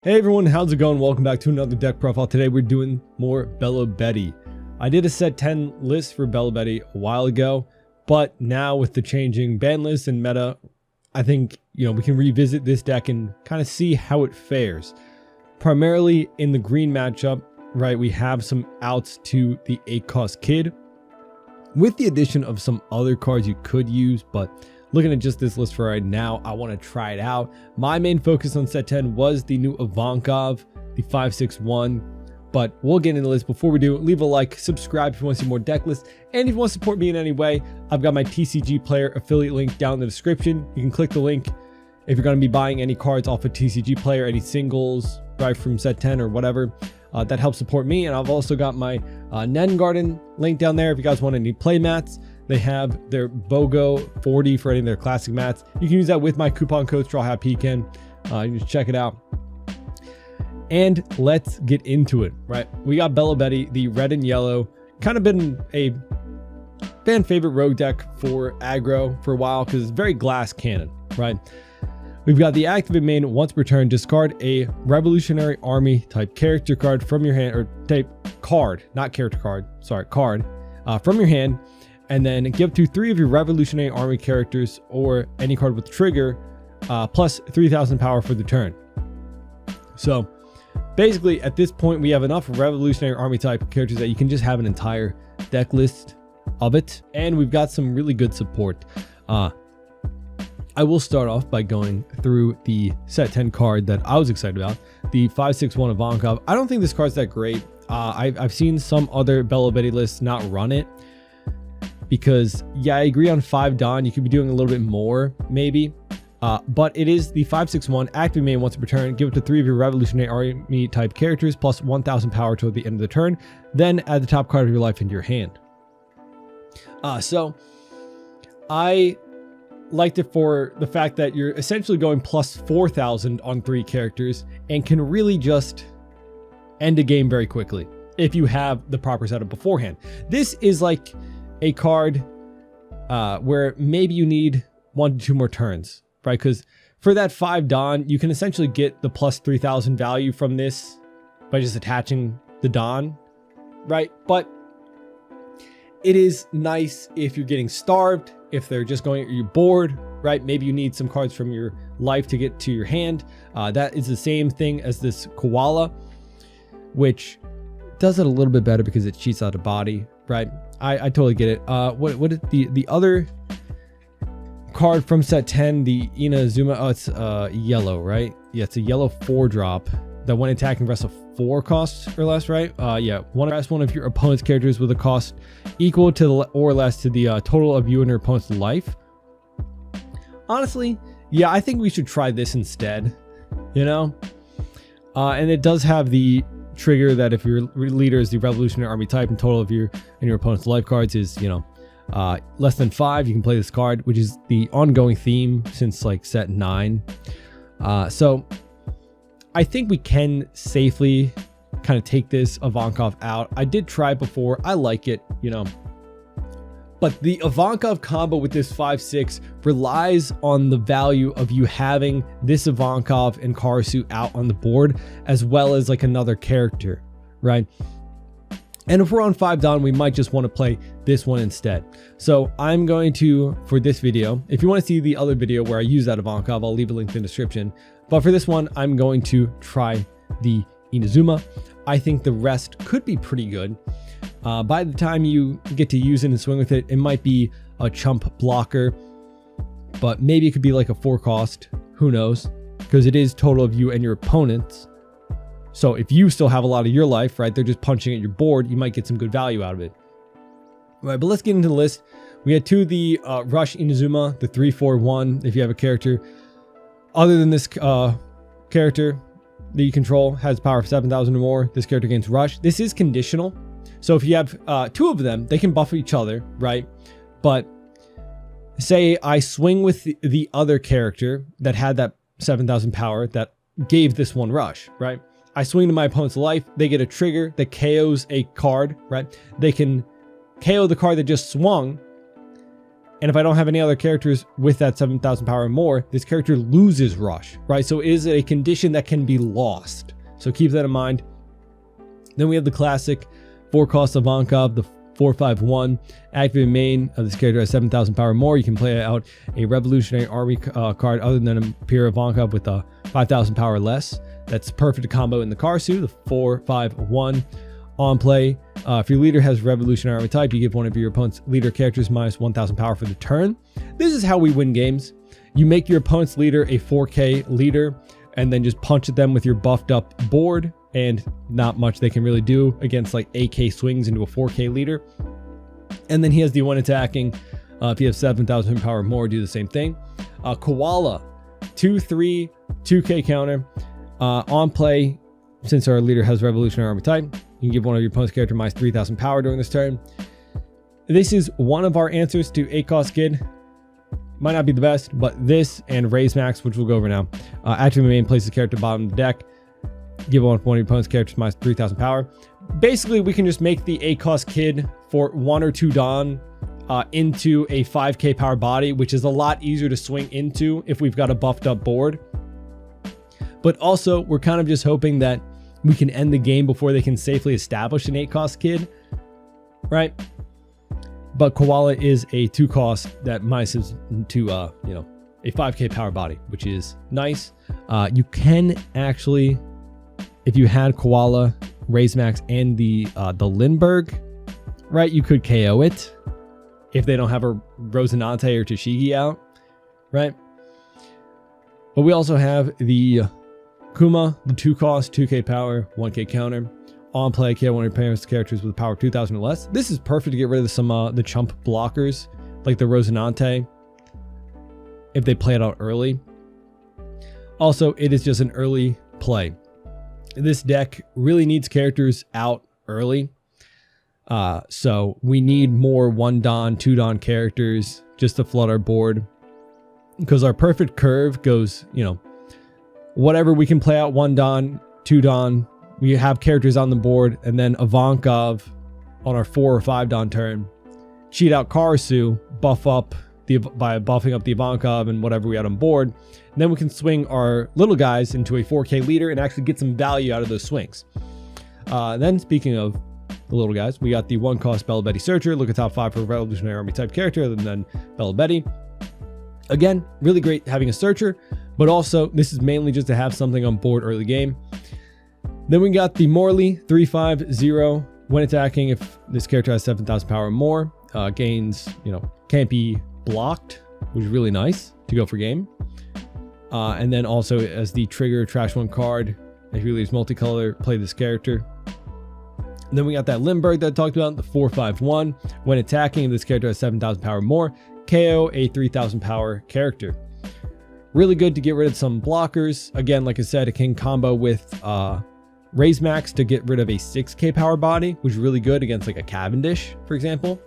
Hey everyone, how's it going? Welcome back to another deck profile. Today we're doing more Belo Betty. I did a set 10 list for Belo Betty a while ago, but now with the changing ban list and meta, I think, we can revisit this deck and kind of see how it fares. Primarily in the green matchup, right, we have some outs to the 8-cost Kid, with the addition of some other cards you could use, but looking at just this list for right now, I want to try it out. My main focus on set 10 was the new Ivankov, the 561, but we'll get into this. Before we do, leave a like, subscribe if you want to see more deck lists, and if you want to support me in any way, I've got my TCG Player affiliate link down in the description. You can click the link if you're going to be buying any cards off of TCG Player, any singles, right, from set 10 or whatever. That helps support me, and I've also got my Nen Garden link down there if you guys want any play mats. They have their BOGO 40 for any of their classic mats. You can use that with my coupon code StrawhatPecan. You can check it out. And let's get into it, right? We got Belo Betty, the red and yellow. Kind of been a fan favorite rogue deck for aggro for a while because it's very glass cannon, right? We've got the activate main. Once per turn, discard a Revolutionary Army type character card from your hand, or type card, not character card, sorry, card from your hand. And then give to 3 of your Revolutionary Army characters or any card with trigger plus 3,000 power for the turn. So basically at this point we have enough Revolutionary Army type characters that you can just have an entire deck list of it. And we've got some really good support. I will start off by going through the set 10 card that I was excited about, the 561 Ivankov. I don't think this card's that great. I've seen some other Belo Betty lists not run it. Because, yeah, I agree on 5 Don. You could be doing a little bit more, maybe. But it is the 561 active main once per turn. Give it to 3 of your Revolutionary Army type characters plus 1,000 power toward the end of the turn. Then add the top card of your life into your hand. So I liked it for the fact that you're essentially going plus 4,000 on 3 characters and can really just end a game very quickly if you have the proper setup beforehand. This is like a card where maybe you need 1 to 2 more turns, right? Because for that 5 Don, you can essentially get the plus 3,000 value from this by just attaching the Don, right? But it is nice if you're getting starved, if they're just going, you're bored, right? Maybe you need some cards from your life to get to your hand. That is the same thing as this Koala, which does it a little bit better because it cheats out of body, right? I totally get it. What is the other card from set 10, the Inazuma? Oh, it's yellow, right? Yeah, it's a yellow 4-drop that when attacking rests of 4 costs or less, right? Yeah, rest one of your opponent's characters with a cost equal to or less to the total of you and your opponent's life. Honestly, yeah, I think we should try this instead, and it does have the trigger that if your leader is the Revolutionary Army type and total of your opponent's life cards is less than 5, you can play this card, which is the ongoing theme since like set 9. So I think we can safely kind of take this Ivankov out. I did try it before. I like it, but the Ivankov combo with this 5/6 relies on the value of you having this Ivankov and Karasu out on the board, as well as like another character, right? And if we're on 5 Don, we might just want to play this one instead. So I'm going to, for this video, if you want to see the other video where I use that Ivankov, I'll leave a link in the description. But for this one, I'm going to try the Inazuma. I think the rest could be pretty good. By the time you get to use it and swing with it, it might be a chump blocker, but maybe it could be like a 4-cost. Who knows? Because it is total of you and your opponents. So if you still have a lot of your life, right, they're just punching at your board, you might get some good value out of it. All right, but let's get into the list. We had 2 the Rush Inazuma, the 3/4/1. If you have a character other than this character that you control has power of 7,000 or more, this character gains Rush. This is conditional. So if you have 2 of them, they can buff each other, right? But say I swing with the other character that had that 7,000 power that gave this one Rush, right? I swing to my opponent's life, they get a trigger that KOs a card, right? They can KO the card that just swung, And if I don't have any other characters with that 7,000 power or more, this character loses rush, right? So it is a condition that can be lost. So keep that in mind. Then we have the classic 4-cost Ivankov, the 4/5/1. Activate main of this character has 7,000 power or more. You can play out a Revolutionary Army card other than Imperial Ivankov with a 5,000 power or less. That's perfect to combo in the Karsu, the 4/5/1. On play, if your leader has Revolutionary Army type, you give one of your opponent's leader characters minus 1,000 power for the turn. This is how we win games. You make your opponent's leader a 4K leader and then just punch at them with your buffed up board, and not much they can really do against like AK swings into a 4K leader. And then he has the one attacking. If you have 7,000 power or more, do the same thing. Koala, 2/3, 2K counter. On play, since our leader has Revolutionary Army type, you can give one of your opponent's character minus 3,000 power during this turn. This is one of our answers to 8-cost Kid. Might not be the best, but this and Raise Max, which we'll go over now. Activate main, place the character bottom of the deck. Give one of your opponent's characters minus 3,000 power. Basically, we can just make the 8-cost Kid for 1 or 2 Dawn into a 5K power body, which is a lot easier to swing into if we've got a buffed up board. But also, we're kind of just hoping that we can end the game before they can safely establish an 8-cost Kid, right? But Koala is a 2-cost that minuses to, a 5K power body, which is nice. You can actually, if you had Koala, Raise Max, and the Lindbergh, right, you could KO it if they don't have a Rosinante or Tashigi out, right? But we also have the Kuma, the 2-cost, 2K power, 1K counter. On play, KO one of your parents' characters with power 2,000 or less. This is perfect to get rid of some the chump blockers, like the Rosinante, if they play it out early. Also, it is just an early play. This deck really needs characters out early. So we need more 1 Dawn, 2 Dawn characters just to flood our board. Because our perfect curve goes, whatever we can play out 1 Dawn, 2 Dawn. We have characters on the board, and then Ivankov on our 4 or 5 Dawn turn. Cheat out Karsu, buff up by buffing up the Ivankov and whatever we had on board. And then we can swing our little guys into a 4K leader and actually get some value out of those swings. Then speaking of the little guys, we got the 1-cost Belo Betty Searcher. Look at top 5 for Revolutionary Army type character other than Belo Betty. Again, really great having a Searcher, but also this is mainly just to have something on board early game. Then we got the Morley 3/5/0. When attacking, if this character has 7,000 power or more, gains, can't be blocked, which is really nice to go for game. And then also as the trigger trash 1 card, if you leave multicolor, play this character. And then we got that Lindbergh that I talked about, the 4/5/1. When attacking, if this character has 7,000 power or more, KO a 3,000 power character. Really good to get rid of some blockers. Again, like I said, it can combo with Raise Max to get rid of a 6K power body, which is really good against like a Cavendish, for example.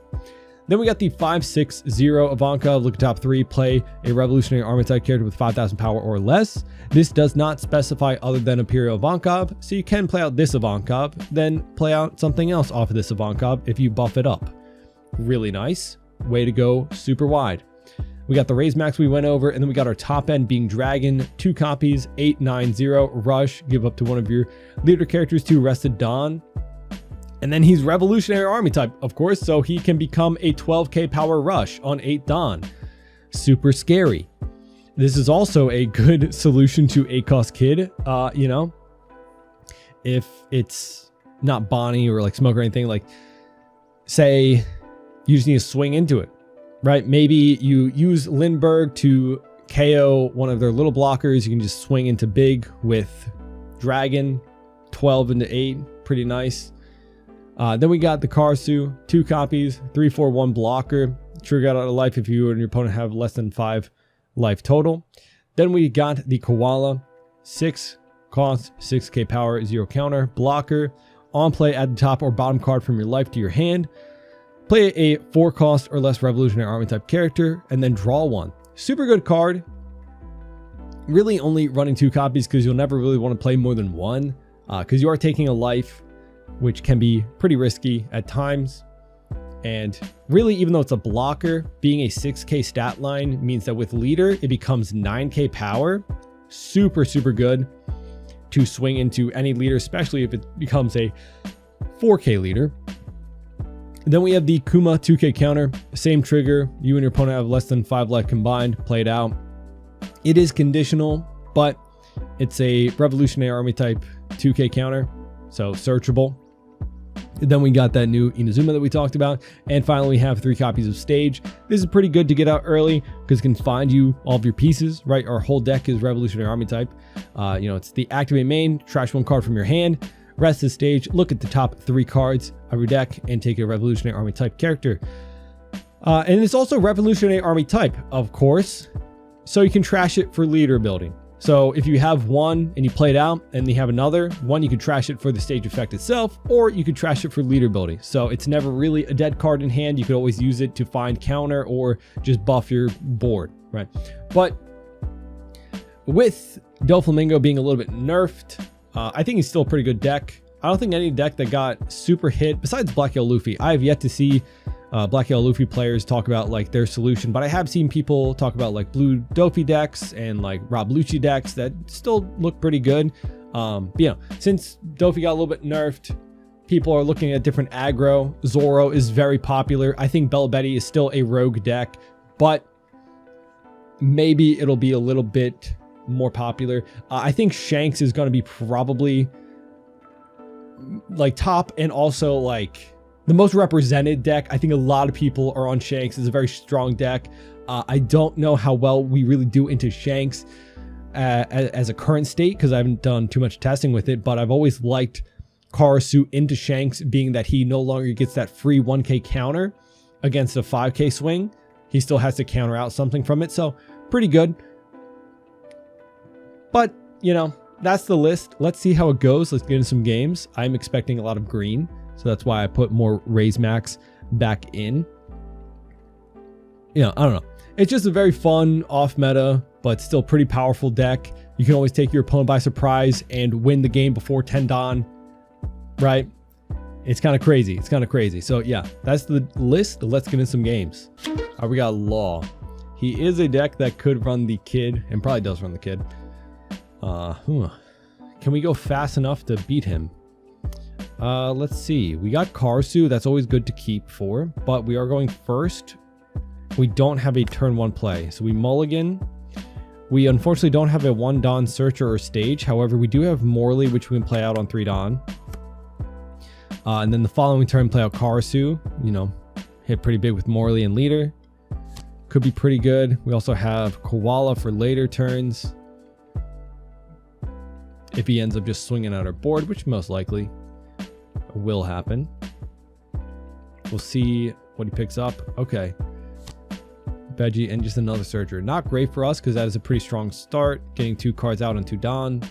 Then we got the 5/6/0 Ivankov. Look at top 3, play a Revolutionary Army type character with 5,000 power or less. This does not specify other than Imperial Ivankov, so you can play out this Ivankov, then play out something else off of this Ivankov if you buff it up. Really nice. Way to go, super wide. We got the Raise Max we went over, and then we got our top end being Dragon, 2 copies, 8/9/0, Rush, give up to one of your leader characters to Rested Dawn. And then he's Revolutionary Army type, of course, so he can become a 12K power Rush on 8 Dawn. Super scary. This is also a good solution to 8-cost Kid, if it's not Bonnie or like Smoke or anything, like say you just need to swing into it. Right, maybe you use Lindbergh to KO one of their little blockers. You can just swing into big with Dragon, 12 into 8, pretty nice. Then we got the Karsu, 2 copies, 3/4/1 blocker. Trigger out of life if you and your opponent have less than 5 life total. Then we got the Koala, 6 cost, 6K power, 0 counter, blocker. On play, add the top or bottom card from your life to your hand. Play a 4-cost or less Revolutionary Army type character, and then draw 1. Super good card. Really only running 2 copies because you'll never really want to play more than 1, because you are taking a life, which can be pretty risky at times. And really, even though it's a blocker, being a 6k stat line means that with leader, it becomes 9k power. Super, super good to swing into any leader, especially if it becomes a 4k leader. Then we have the Kuma 2k counter. Same trigger. You and your opponent have less than 5 life combined. Play it out. It is conditional, but it's a Revolutionary Army type 2k counter, so searchable. Then we got that new Inazuma that we talked about. And finally, we have 3 copies of Stage. This is pretty good to get out early because it can find you all of your pieces, right? Our whole deck is Revolutionary Army type. You know, it's the activate main, trash 1 card from your hand, rest is Stage, look at the top 3 cards of your deck and take a Revolutionary Army type character. And it's also Revolutionary Army type, of course, so you can trash it for leader building. So if you have one and you play it out and you have another one, you could trash it for the stage effect itself, or you could trash it for leader building. So it's never really a dead card in hand. You could always use it to find counter or just buff your board, right? But with Doflamingo being a little bit nerfed, I think he's still a pretty good deck. I don't think any deck that got super hit, besides Black Yellow Luffy, I have yet to see Black Yellow Luffy players talk about like their solution, but I have seen people talk about like blue Dofi decks and like Rob Lucci decks that still look pretty good. But, you know, since Dofi got a little bit nerfed, people are looking at different aggro. Zoro is very popular. I think Belo Betty is still a rogue deck, but maybe it'll be a little bit more popular. I think Shanks is going to be probably like top and also like the most represented deck. I think a lot of people are on Shanks. It's a very strong deck. I don't know how well we really do into Shanks as a current state because I haven't done too much testing with it, but I've always liked Karasu into Shanks, being that he no longer gets that free 1k counter against a 5k swing. He still has to counter out something from it, so pretty good. But, you know, that's the list. Let's see how it goes. Let's get into some games. I'm expecting a lot of green, so that's why I put more Raise Max back in. You know, I don't know. It's just a very fun, off-meta, but still pretty powerful deck. You can always take your opponent by surprise and win the game before 10 dawn, right? It's kind of crazy. It's kind of crazy. So, yeah, that's the list. Let's get into some games. All right, we got Law. He is a deck that could run the Kid, and probably does run the Kid. Can we go fast enough to beat him? Let's see. We got Karasu. That's always good to keep for, but we are going first. We don't have a turn 1 play, so we mulligan. We unfortunately don't have a 1 dawn searcher or stage. However, we do have Morley, which we can play out on 3 dawn. And then the following turn, play out Karasu. You know, hit pretty big with Morley and leader. Could be pretty good. We also have Koala for later turns, if he ends up just swinging out our board, which most likely will happen. We'll see what he picks up. Okay. Veggie and just another searcher. Not great for us because that is a pretty strong start. Getting 2 cards out on 2 dawn.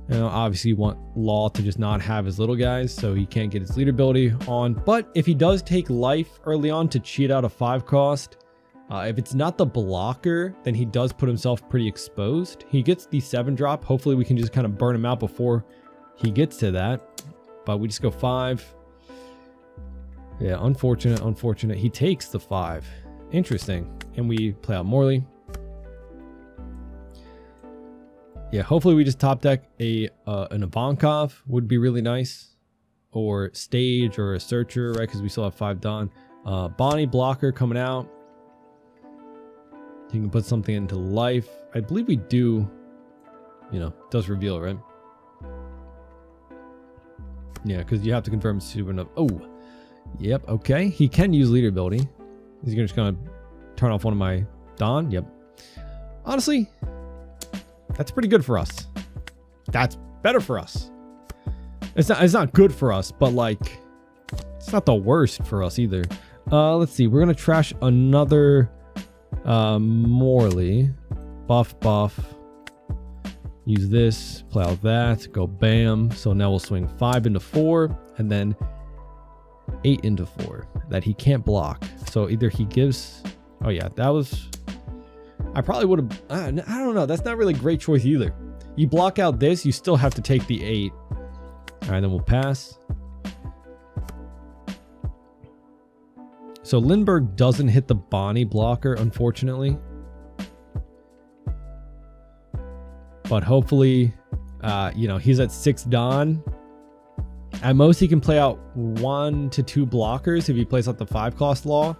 You know, obviously you want Law to just not have his little guys, so he can't get his leader ability on. But if he does take life early on to cheat out a 5 cost, if it's not the blocker, then he does put himself pretty exposed. He gets the 7 drop. Hopefully we can just kind of burn him out before he gets to that. But we just go 5. Yeah, unfortunate, unfortunate. He takes the 5. Interesting. And we play out Morley. Yeah, hopefully we just top deck an Ivankov would be really nice. Or Stage or a Searcher, right? Because we still have 5 dawn. Bonnie blocker coming out. You can put something into life. I believe we do, you know, does reveal, right? Yeah, because you have to confirm supernova. Oh, yep, okay. He can use leader ability. He's just going to turn off one of my dawn. Yep. Honestly, that's pretty good for us. That's better for us. It's not good for us, but like, it's not the worst for us either. Let's see. We're going to trash another Morley. Buff. Use this, play out that, go bam. So now we'll swing 5 into 4 and then 8 into 4 that he can't block. So either he gives, oh yeah, that was, I probably would have, I don't know. That's not really a great choice either. You block out this, you still have to take the 8. All right, then we'll pass. So Lindbergh doesn't hit the Bonnie blocker, unfortunately. But hopefully, you know, he's at 6 Don. At most, he can play out 1 to 2 blockers if he plays out the 5-cost law.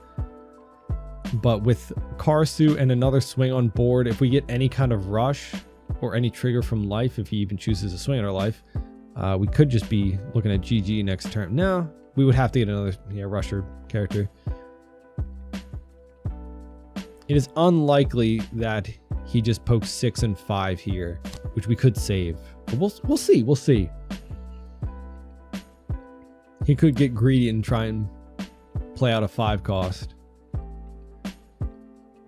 But with Karsu and another swing on board, if we get any kind of rush or any trigger from life, if he even chooses to swing at our life, we could just be looking at GG next turn. No, we would have to get another rusher character. It is unlikely that he just pokes 6 and 5 here, which we could save. But we'll see. We'll see. He could get greedy and try and play out a 5-cost.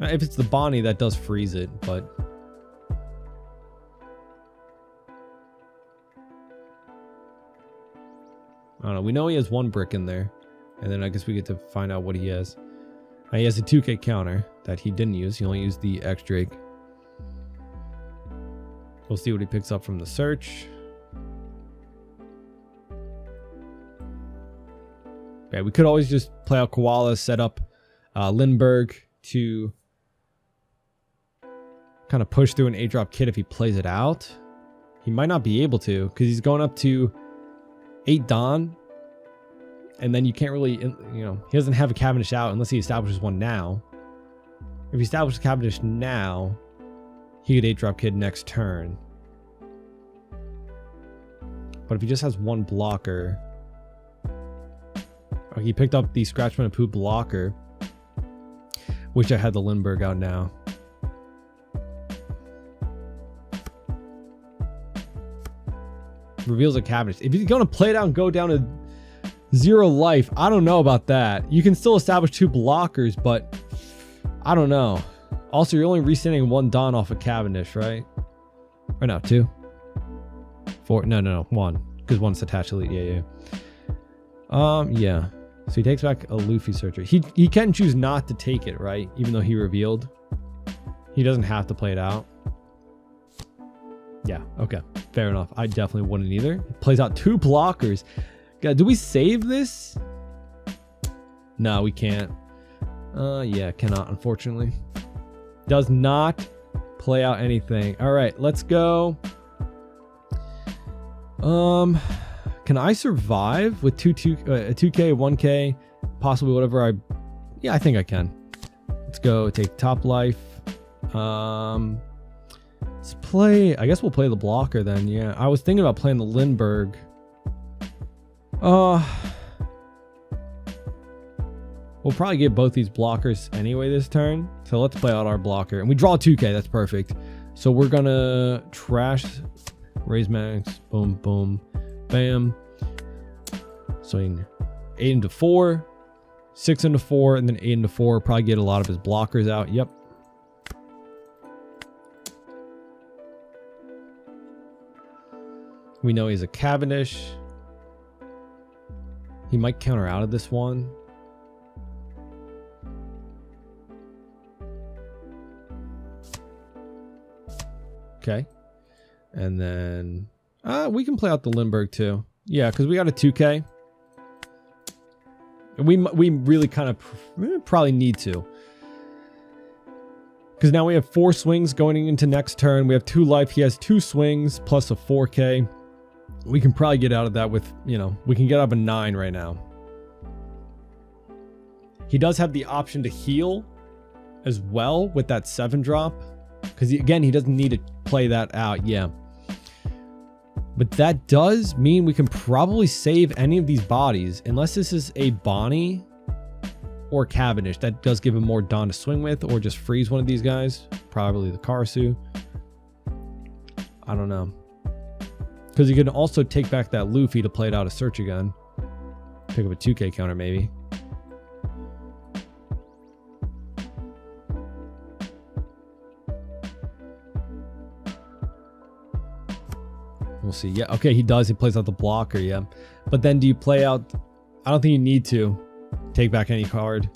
If it's the Bonnie, that does freeze it, but I don't know. We know he has 1 brick in there, and then I guess we get to find out what he has. He has a 2K counter that he didn't use. He only used the X Drake. We'll see what he picks up from the search. Yeah, we could always just play out Koala, set up Lindbergh to kind of push through an 8-drop kit if he plays it out. He might not be able to because he's going up to 8 Don. And then you can't really, you know, he doesn't have a Cavendish out unless he establishes one now. If he establishes Cavendish now, he could 8-drop kid next turn. But if he just has 1 blocker, oh, he picked up the Scratchman and Poo blocker, which I had the Lindbergh out now. Reveals a Cavendish. If he's going to play it out and go down to 0 life, I don't know about that. You can still establish 2 blockers, but I don't know. Also, you're only resetting 1 Don off of Cavendish, right? Or no, 2? 4? No, 1. Because 1's attached to elite. Yeah. So he takes back a Luffy Searcher. He can choose not to take it, right? Even though he revealed. He doesn't have to play it out. Yeah, okay. Fair enough. I definitely wouldn't either. He plays out 2 blockers. God, do we save this? No, we can't. Yeah, cannot, unfortunately. Does not play out anything. All right, let's go. Can I survive with 2K, 1K, possibly whatever yeah, I think I can. Let's go take top life. Let's play, I guess we'll play the blocker then. Yeah, I was thinking about playing the Lindbergh. We'll probably get both these blockers anyway this turn. So let's play out our blocker. And we draw 2K. That's perfect. So we're going to trash, raise max, boom, boom, bam. Swing 8 into 4, 6 into 4, and then 8 into 4. Probably get a lot of his blockers out. Yep. We know he's a Cavendish. He might counter out of this one. Okay. And then we can play out the Lindbergh too. Yeah, because we got a 2K. We really kind of probably need to. Because now we have 4 swings going into next turn. We have 2 life. He has 2 swings plus a 4K. We can probably get out of that with, you know, we can get out of a 9 right now. He does have the option to heal as well with that 7 drop. Because again, he doesn't need to play that out. Yeah. But that does mean we can probably save any of these bodies. Unless this is a Bonnie or Cavendish. That does give him more Don to swing with. Or just freeze one of these guys. Probably the Karsu. I don't know. Because you can also take back that Luffy to play it out of search again. Pick up a 2K counter maybe. We'll see. Yeah, okay, he does. He plays out the blocker, yeah. But then do you play out... I don't think you need to take back any card.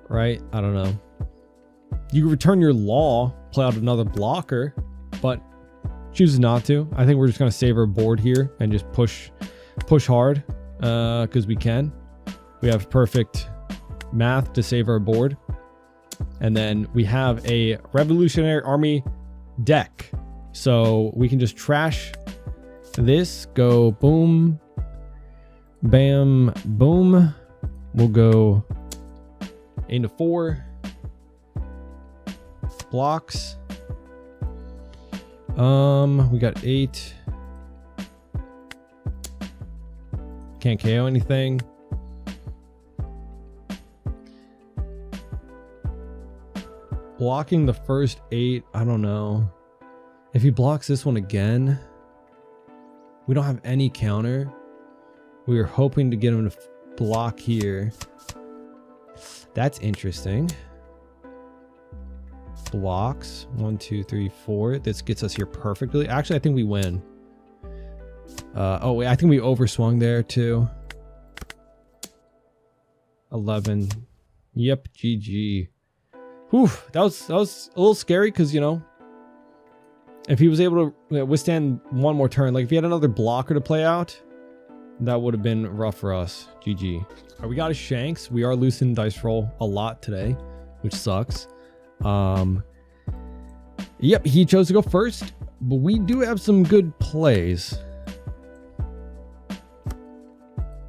Right? I don't know. You can return your law, play out another blocker, but chooses not to. I think we're just going to save our board here and just push hard because we can. We have perfect math to save our board. And then we have a Revolutionary Army deck. So we can just trash this, go boom, bam, boom. We'll go into 4 blocks. We got 8. Can't KO anything. Blocking the first 8, I don't know. If he blocks this one again, we don't have any counter. We were hoping to get him to block here. That's interesting. Blocks 1, 2, 3, 4. This gets us here perfectly. Actually, I think we win. Oh wait, I think we overswung there too. 11. Yep, GG. Whew, that was a little scary because, you know, if he was able to withstand one more turn, like if he had another blocker to play out, that would have been rough for us. GG. All right, we got a Shanks. We are losing dice roll a lot today, which sucks. Yep, he chose to go first, but we do have some good plays.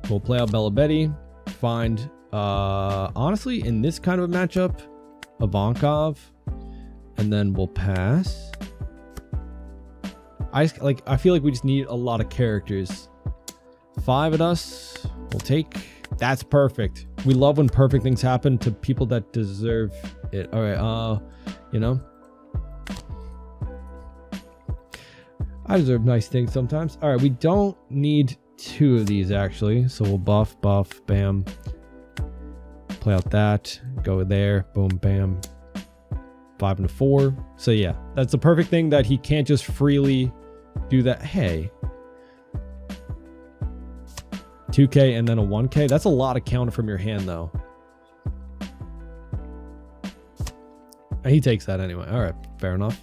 We'll play out Belo Betty. Find, honestly, in this kind of a matchup, Ivankov, and then we'll pass. I feel like we just need a lot of characters. 5 at us. We'll take. That's perfect. We love when perfect things happen to people that deserve it. All right. You know, I deserve nice things sometimes. All right. We don't need 2 of these actually. So we'll buff, bam. Play out that. Go there. Boom, bam. 5 and a 4. So yeah, that's the perfect thing that he can't just freely do that. Hey. 2k and then a 1k. That's a lot of counter from your hand though. And he takes that anyway. All right, fair enough.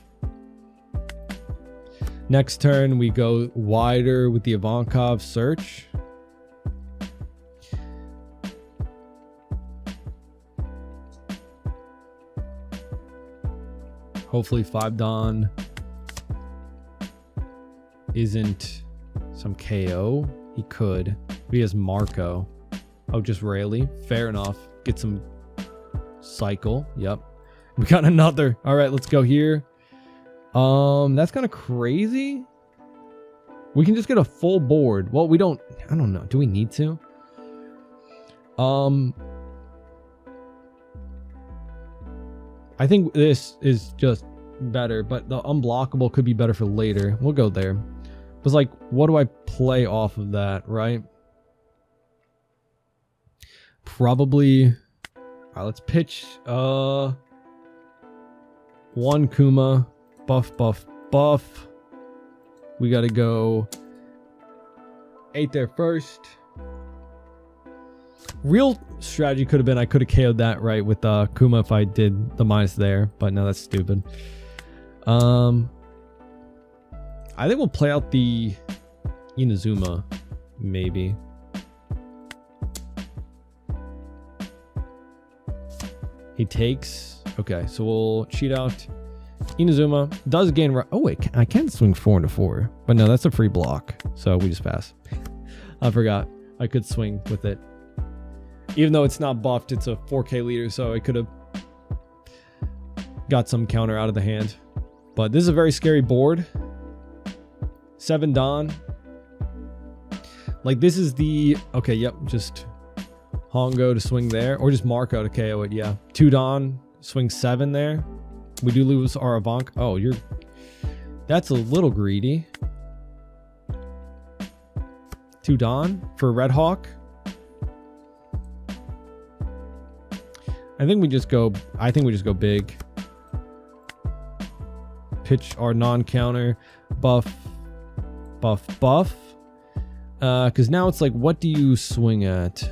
Next turn we go wider with the Ivankov search. Hopefully 5 Don isn't some KO. He could. He has Marco. Oh, just Rayleigh. Fair enough. Get some cycle. Yep. We got another. All right, let's go here. That's kind of crazy. We can just get a full board. Well, we don't. I don't know. Do we need to? I think this is just better, but the unblockable could be better for later. We'll go there. But it's like, what do I play off of that, right? Probably. All right, let's pitch. 1 Kuma. Buff. We got to go 8 there first. Real strategy could have been I could have KO'd that right with Kuma if I did the minus there, but no, that's stupid. I think we'll play out the Inazuma, maybe. He takes. Okay, so we'll cheat out Inazuma. Does gain. Oh wait, I can swing 4 into 4, but no, that's a free block, so we just pass. I forgot I could swing with it. Even though it's not buffed, it's a 4k leader, so I could have got some counter out of the hand. But this is a very scary board. 7 Don. Like, this is the... Okay, yep, just Hongo to swing there. Or just Marco to KO it, yeah. 2 Don, swing 7 there. We do lose our Ivank. Oh, you're... That's a little greedy. 2 Don for Red Hawk. I think we just go big. Pitch our non-counter. Buff. Because now it's like, what do you swing at?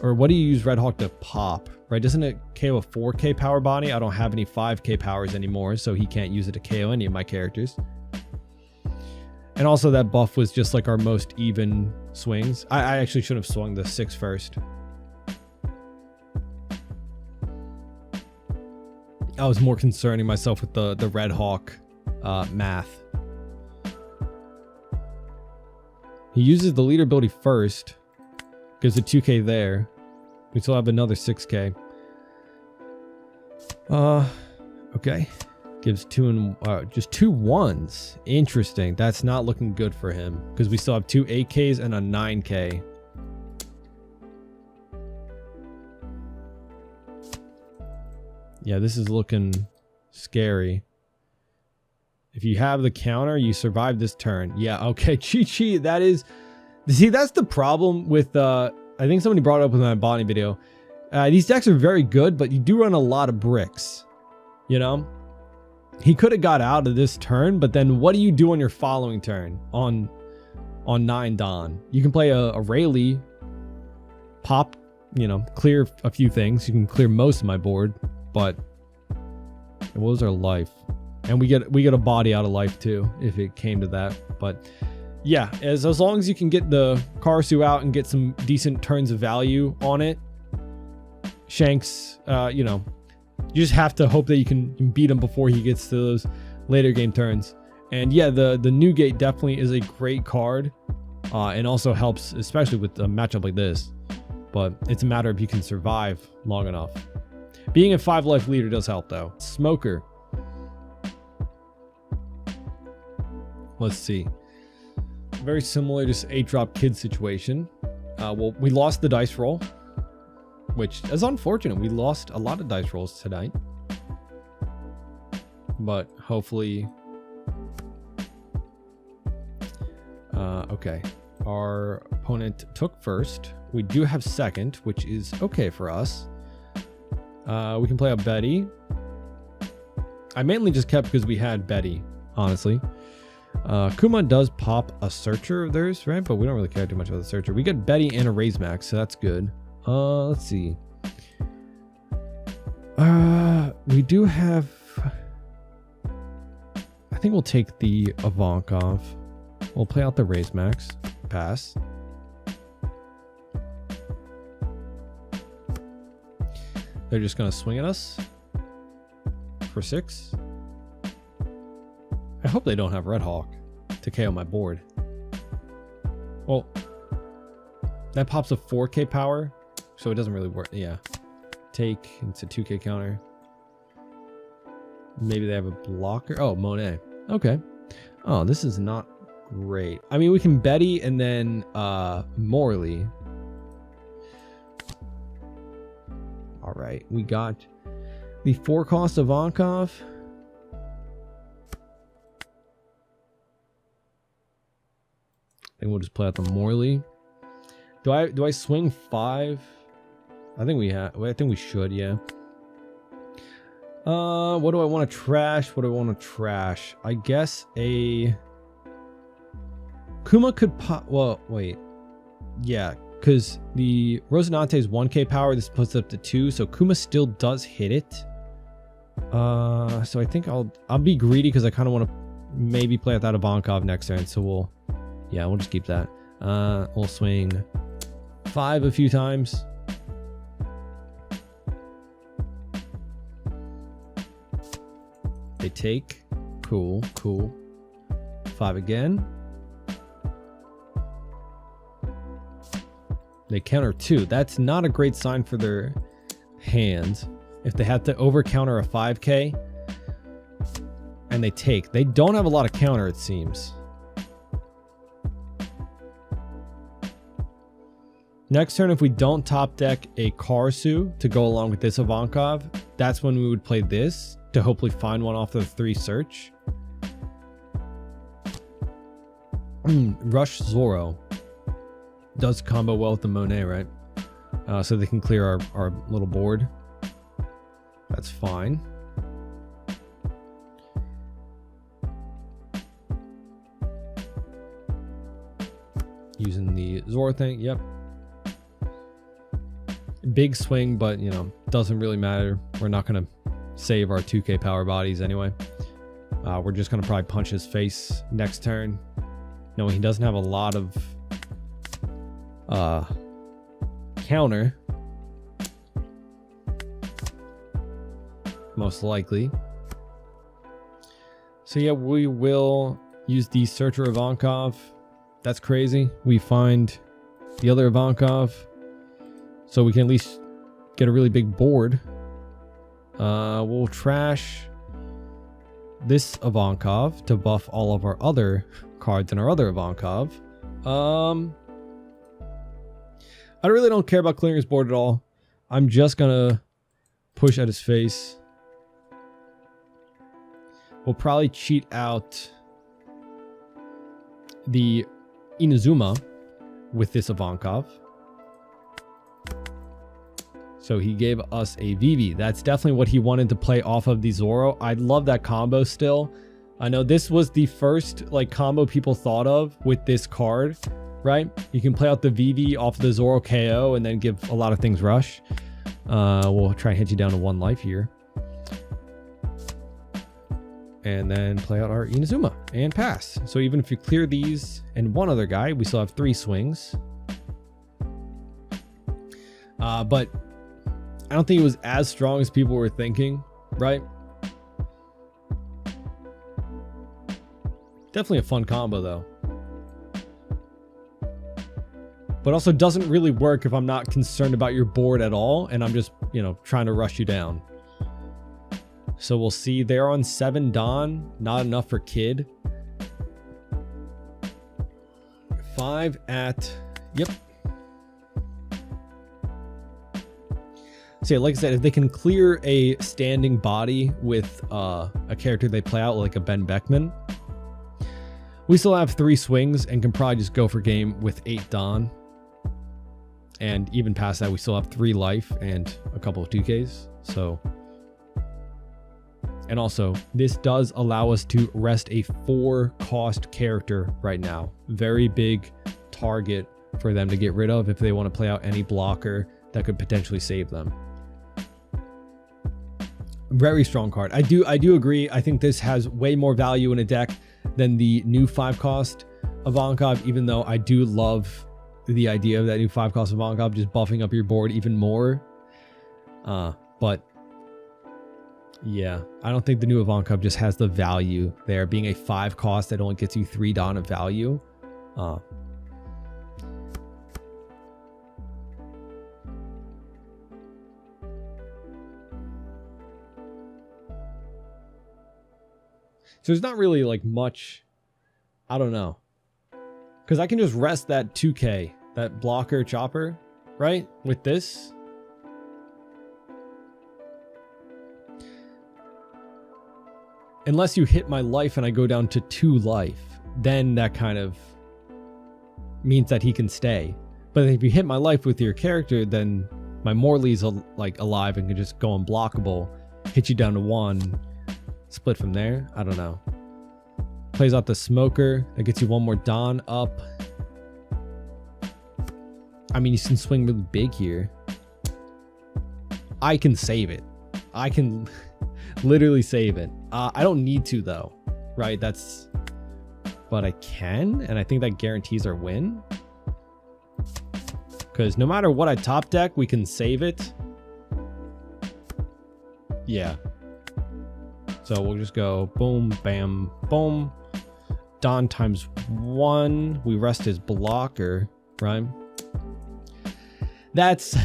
Or what do you use Red Hawk to pop? Right? Doesn't it KO a 4k power body? I don't have any 5k powers anymore, so he can't use it to KO any of my characters. And also that buff was just like our most even swings. I actually should have swung the 6 first. I was more concerning myself with the Red Hawk math. He uses the leader ability first. Gives a 2k there. We still have another 6k. Okay. Gives just 2 1s. Interesting. That's not looking good for him. Because we still have 2 8ks and a 9k. Yeah, this is looking scary. If you have the counter, you survive this turn. Yeah, okay. Chi. That is... See, that's the problem with... I think somebody brought it up with my botany video. These decks are very good, but you do run a lot of bricks. You know? He could have got out of this turn, but then what do you do on your following turn? On 9 Dawn. You can play a Rayleigh. Pop, you know, clear a few things. You can clear most of my board, but... What was our life? And we get a body out of life too, if it came to that. But yeah, as long as you can get the Karasu out and get some decent turns of value on it, Shanks, you know, you just have to hope that you can beat him before he gets to those later game turns. And yeah, the Newgate definitely is a great card, and also helps, especially with a matchup like this. But it's a matter of you can survive long enough. Being a 5 life leader does help though. Smoker. Let's see. Very similar, just 8-drop kid situation. Well, we lost the dice roll, which is unfortunate. We lost a lot of dice rolls tonight. But hopefully... okay. Our opponent took first. We do have second, which is okay for us. We can play a Betty. I mainly just kept because we had Betty, honestly. Kuma does pop a searcher of theirs, right? But we don't really care too much about the searcher. We get Betty and a raise max, so that's good. Let's see. We do have... I think we'll take the Ivankov. We'll play out the raise max. Pass. They're just going to swing at us for 6. I hope they don't have Red Hawk to KO my board. Well, that pops a 4k power, so it doesn't really work. Yeah. Take, it's a 2k counter. Maybe they have a blocker. Oh, Monet. Okay. Oh, this is not great. I mean, we can Betty and then Morley. All right, we got the 4 cost of Ivankov. And we'll just play out the Morley. Do I swing 5? I think we have. I think we should. Yeah. What do I want to trash? What do I want to trash? I guess a Kuma could pop. Well, wait. Yeah, because the Rosinante is 1k power. This puts it up to 2, so Kuma still does hit it. So I think I'll be greedy because I kind of want to maybe play without a Ivankov next turn. So we'll just keep that. We'll swing 5 a few times. They take. Cool. 5 again. They counter 2. That's not a great sign for their hands. If they have to over counter a 5k and they take. They don't have a lot of counter, it seems. Next turn, if we don't top deck a Karasu to go along with this Ivankov, that's when we would play this to hopefully find one off the 3 search. Rush Zoro does combo well with the Monet, right? So they can clear our little board. That's fine. Using the Zoro thing, yep. Big swing, but you know, doesn't really matter. We're not gonna save our 2k power bodies anyway. We're just gonna probably punch his face next turn. No, he doesn't have a lot of counter. most likely. So yeah, we will use the Searcher Ivankov. That's crazy. We find the other Ivankov, so we can at least get a really big board. We'll trash this Ivankov to buff all of our other cards in our other Ivankov. I really don't care about clearing his board at all. I'm just gonna push at his face. We'll probably cheat out the Inazuma with this Ivankov. So he gave us a Vivi. That's definitely what he wanted to play off of the Zoro. I love that combo still. I know this was the first like combo people thought of with this card, right? You can play out the Vivi off the Zoro KO and then give a lot of things rush. We'll try and hit you down to 1 life here. And then play out our Inazuma and pass. So even if you clear these and one other guy, we still have 3 swings. But I don't think it was as strong as people were thinking, right? Definitely a fun combo though. But also doesn't really work if I'm not concerned about your board at all and I'm just, you know, trying to rush you down. So we'll see. They're on 7 Don. Not enough for Kid. 5 at... Yep. So yeah, like I said, if they can clear a standing body with a character they play out like a Ben Beckman, we still have 3 swings and can probably just go for game with 8 Don. And even past that, we still have 3 life and a couple of 2Ks. So... And also, this does allow us to rest a 4-cost character right now. Very big target for them to get rid of if they want to play out any blocker that could potentially save them. Very strong card. I do agree. I think this has way more value in a deck than the new 5-cost Ivankov, even though I do love the idea of that new 5-cost Ivankov just buffing up your board even more. But yeah, I don't think the new Ivankov just has the value there. Being a 5-cost that only gets you 3 Don of value. So there's not really like much, I don't know. Because I can just rest that 2K, that blocker chopper, right? With this. Unless you hit my life and I go down to 2 life, then that kind of means that he can stay. But if you hit my life with your character, then my Morley's like alive and can just go unblockable, hit you down to 1, split from there. I don't know. Plays out the Smoker. That gets you 1 more Don up. I mean, you can swing really big here. I can save it. I can literally save it. I don't need to though, right? But I can, and I think that guarantees our win. Because no matter what I top deck, we can save it. Yeah. So we'll just go boom, bam, boom. Don times 1. We rest his blocker, right? That's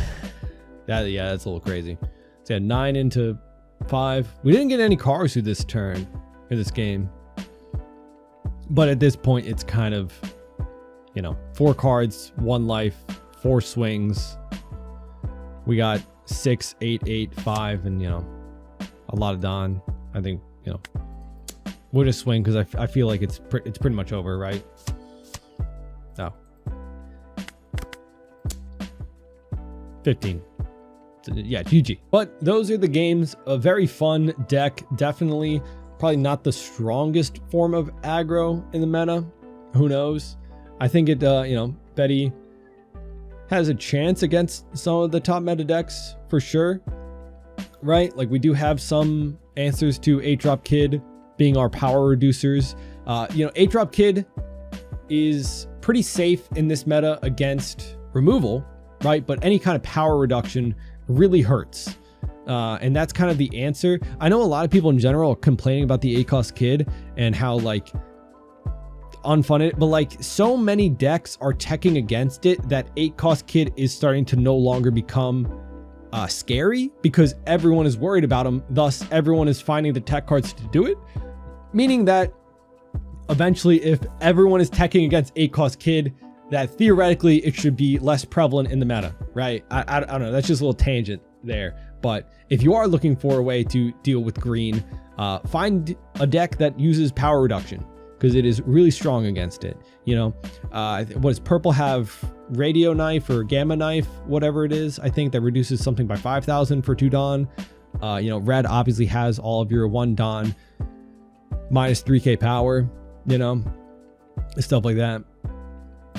a little crazy. So yeah, 9 into 5. We didn't get any Karasu this turn in this game. But at this point, it's kind of, you know, 4 cards, 1 life, 4 swings. We got 6, 8, 8, 5, and, you know, a lot of Don. I think, you know, we'll just swing because I feel like it's pretty much over, right? Oh. 15. Yeah, GG. But those are the games. A very fun deck. Definitely probably not the strongest form of aggro in the meta. Who knows? I think it, you know, Betty has a chance against some of the top meta decks for sure. Right? Like we do have some answers to 8-Drop Kid being our power reducers. You know, 8-Drop Kid is pretty safe in this meta against removal, right? But any kind of power reduction really hurts. And that's kind of the answer. I know a lot of people in general are complaining about the 8-cost kid and how like unfun it, but like so many decks are teching against it that 8-cost kid is starting to no longer become scary because everyone is worried about him. Thus, everyone is finding the tech cards to do it, meaning that eventually, if everyone is teching against 8-cost kid, that theoretically it should be less prevalent in the meta, right? I don't know. That's just a little tangent there. But if you are looking for a way to deal with green, find a deck that uses power reduction because it is really strong against it. You know, what does purple have? Radio knife or gamma knife, whatever it is. I think that reduces something by 5,000 for 2 Dawn. You know, red obviously has all of your 1 Dawn minus 3k power, you know, stuff like that.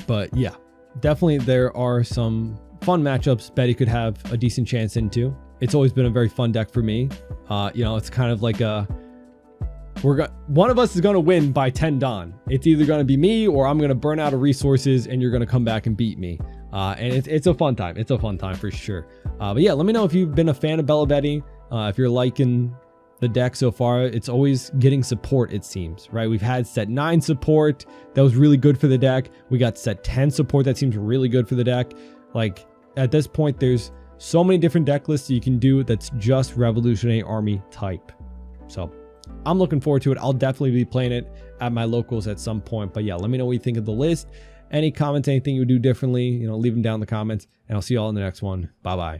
But yeah, definitely there are some fun matchups Betty could have a decent chance into. It's always been a very fun deck for me. You know, it's kind of like one of us is going to win by 10 Dawn. It's either going to be me or I'm going to burn out of resources and you're going to come back and beat me. And it's a fun time. It's a fun time for sure. But yeah, let me know if you've been a fan of Belo Betty. If you're liking the deck so far. It's always getting support, it seems, right? We've had set 9 support. That was really good for the deck. We got set 10 support. That seems really good for the deck. Like at this point, there's so many different deck lists you can do that's just Revolutionary Army type. So I'm looking forward to it. I'll definitely be playing it at my locals at some point. But yeah, let me know what you think of the list. Any comments, anything you would do differently, you know, leave them down in the comments. And I'll see you all in the next one. Bye-bye.